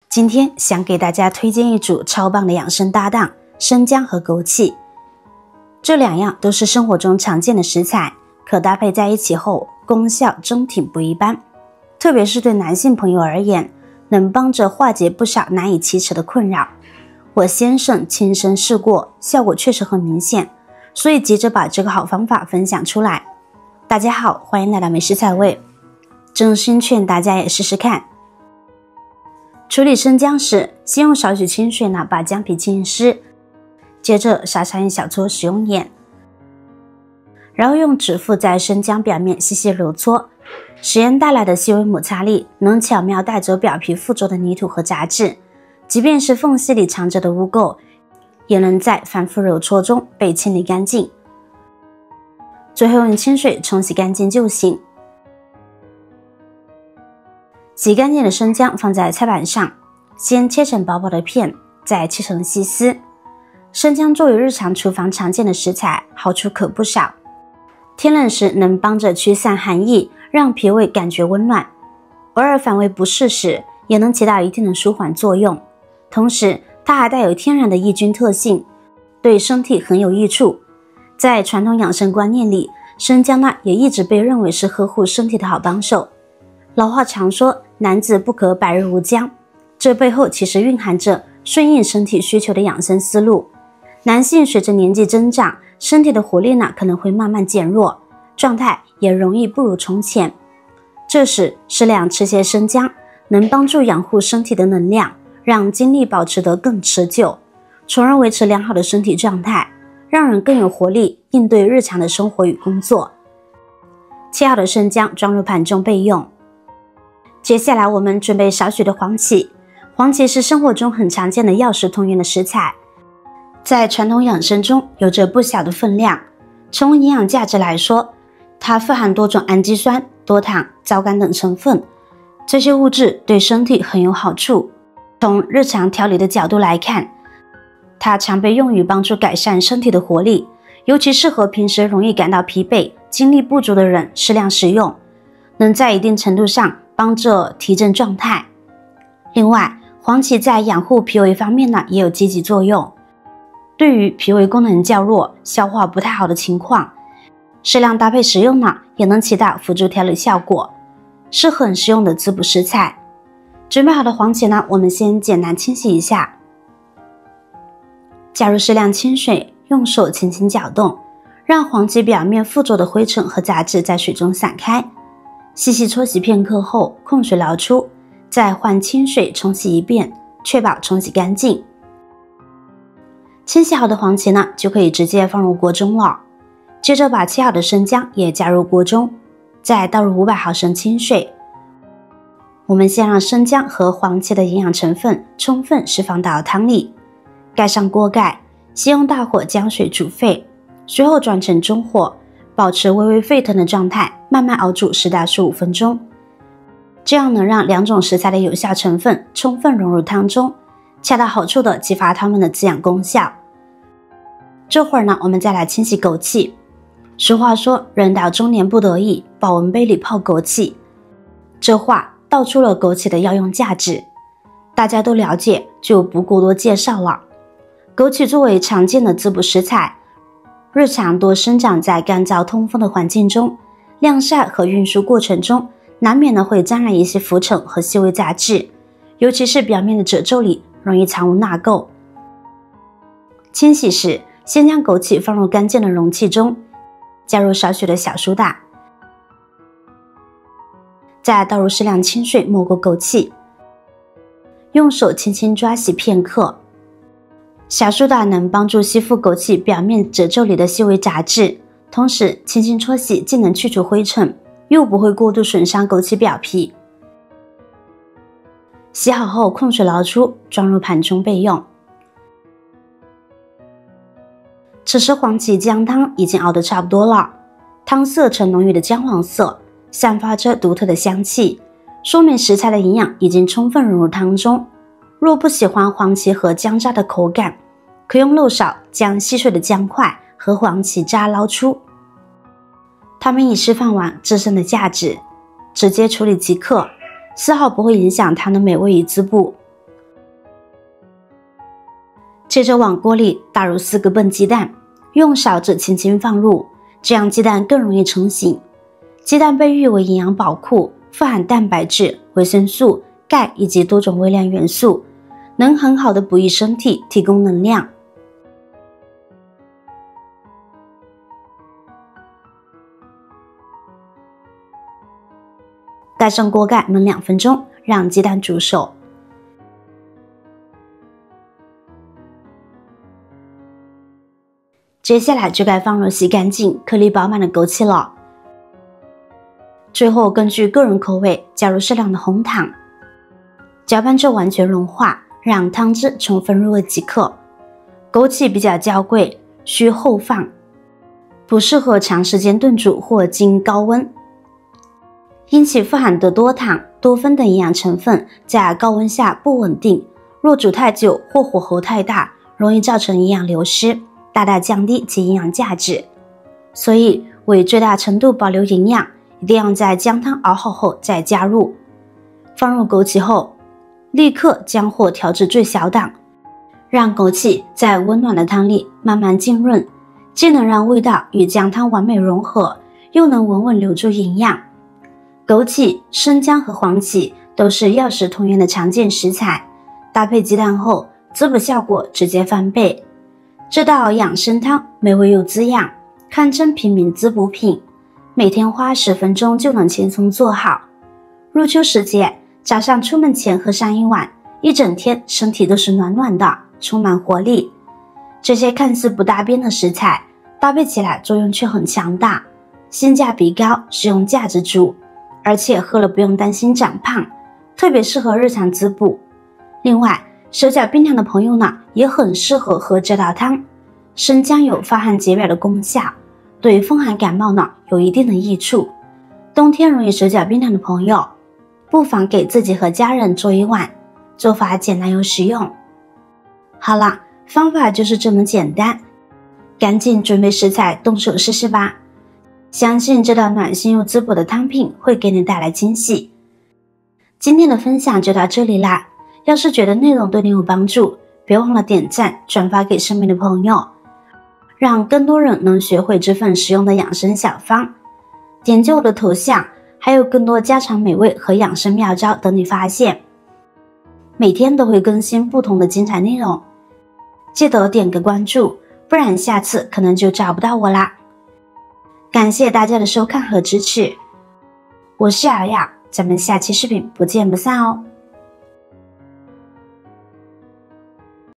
今天想给大家推荐一组超棒的养生搭档——生姜和枸杞。这两样都是生活中常见的食材，可搭配在一起后，功效真挺不一般。特别是对男性朋友而言，能帮着化解不少难以启齿的困扰。我先生亲身试过，效果确实很明显，所以急着把这个好方法分享出来。大家好，欢迎来到美食彩味，真心劝大家也试试看。处理生姜时，先用少许清水把姜皮浸湿，接着撒上一小撮食用盐，然后用指腹在生姜表面细细揉搓。食盐带来的细微摩擦力能巧妙带走表皮附着的泥土和杂质，即便是缝隙里藏着的污垢，也能在反复揉搓中被清理干净。最后用清水冲洗干净就行。洗干净的生姜放在菜板上，先切成薄薄的片，再切成细丝。生姜作为日常厨房常见的食材，好处可不少。天冷时能帮着驱散寒意，让脾胃感觉温暖；偶尔反胃不适时，也能起到一定的舒缓作用。同时，它还带有天然的抑菌特性，对身体很有益处。在传统养生观念里，生姜也一直被认为是呵护身体的好帮手。老话常说，男子不可百日无姜，这背后其实蕴含着顺应身体需求的养生思路。男性随着年纪增长，身体的活力可能会慢慢减弱，状态也容易不如从前。这时适量吃些生姜，能帮助养护身体的能量，让精力保持得更持久，从而维持良好的身体状态，让人更有活力应对日常的生活与工作。切好的生姜装入盘中备用。接下来我们准备少许的黄芪。黄芪是生活中很常见的药食同源的食材，在传统养生中有着不小的分量。从营养价值来说，它富含多种氨基酸、多糖、皂苷等成分，这些物质对身体很有好处。从日常调理的角度来看，它常被用于帮助改善身体的活力，尤其适合平时容易感到疲惫、精力不足的人适量食用，能在一定程度上帮助提振状态。另外，黄芪在养护脾胃方面也有积极作用。对于脾胃功能较弱、消化不太好的情况，适量搭配食用也能起到辅助调理效果，是很实用的滋补食材。准备好的黄芪我们先简单清洗一下，加入适量清水，用手轻轻搅动，让黄芪表面附着的灰尘和杂质在水中散开。细细搓洗片刻后，控水捞出，再换清水冲洗一遍，确保冲洗干净。清洗好的黄芪就可以直接放入锅中了。接着把切好的生姜也加入锅中，再倒入500毫升清水。我们先让生姜和黄芪的营养成分充分释放到汤里，盖上锅盖，先用大火将水煮沸，随后转成中火，保持微微沸腾的状态，慢慢熬煮10到15分钟。这样能让两种食材的有效成分充分融入汤中，恰到好处地激发它们的滋养功效。这会儿我们再来清洗枸杞。俗话说，人到中年不得已，保温杯里泡枸杞。这话道出了枸杞的药用价值，大家都了解，就不过多介绍了。枸杞作为常见的滋补食材，日常多生长在干燥通风的环境中，晾晒和运输过程中难免会沾染一些浮尘和细微杂质，尤其是表面的褶皱里容易藏污纳垢。清洗时，先将枸杞放入干净的容器中，加入少许的小苏打，再倒入适量清水没过枸杞，用手轻轻抓洗片刻。小苏打能帮助吸附枸杞表面褶皱里的细微杂质，同时轻轻搓洗既能去除灰尘，又不会过度损伤枸杞表皮。洗好后控水捞出，装入盘中备用。此时黄芪姜汤已经熬得差不多了，汤色呈浓郁的姜黄色，散发着独特的香气，说明食材的营养已经充分融入汤中。若不喜欢黄芪和姜渣的口感，可用漏勺将细碎的姜块和黄芪渣捞出。它们已释放完自身的价值，直接处理即可，丝毫不会影响它的美味与滋补。接着往锅里打入4个笨鸡蛋，用勺子轻轻放入，这样鸡蛋更容易成型。鸡蛋被誉为营养宝库，富含蛋白质、维生素、钙以及多种微量元素，能很好的补益身体，提供能量。盖上锅盖焖2分钟，让鸡蛋煮熟。接下来就该放入洗干净、颗粒饱满的枸杞了。最后根据个人口味加入适量的红糖，搅拌至完全融化，让汤汁充分入味即可。枸杞比较娇贵，需后放，不适合长时间炖煮或经高温。因其富含的多糖、多酚等营养成分，在高温下不稳定，若煮太久或火候太大，容易造成营养流失，大大降低其营养价值。所以为最大程度保留营养，一定要在姜汤熬好后再加入。放入枸杞后，立刻将火调至最小档，让枸杞在温暖的汤里慢慢浸润，既能让味道与姜汤完美融合，又能稳稳留住营养。枸杞、生姜和黄芪都是药食同源的常见食材，搭配鸡蛋后，滋补效果直接翻倍。这道养生汤美味又滋养，堪称平民滋补品，每天花10分钟就能轻松做好。入秋时节，早上出门前喝上一碗，一整天身体都是暖暖的，充满活力。这些看似不搭边的食材，搭配起来作用却很强大，性价比高，实用价值足，而且喝了不用担心长胖，特别适合日常滋补。另外，手脚冰凉的朋友呢，也很适合喝这道汤。生姜有发汗解表的功效，对风寒感冒呢有一定的益处。冬天容易手脚冰凉的朋友，不妨给自己和家人做一碗，做法简单又实用。好了，方法就是这么简单，赶紧准备食材动手试试吧。相信这道暖心又滋补的汤品会给你带来惊喜。今天的分享就到这里啦，要是觉得内容对你有帮助，别忘了点赞转发给身边的朋友，让更多人能学会这份实用的养生小方。点击我的头像，还有更多家常美味和养生妙招等你发现。每天都会更新不同的精彩内容，记得点个关注，不然下次可能就找不到我啦。感谢大家的收看和支持，我是瑶瑶，咱们下期视频不见不散哦。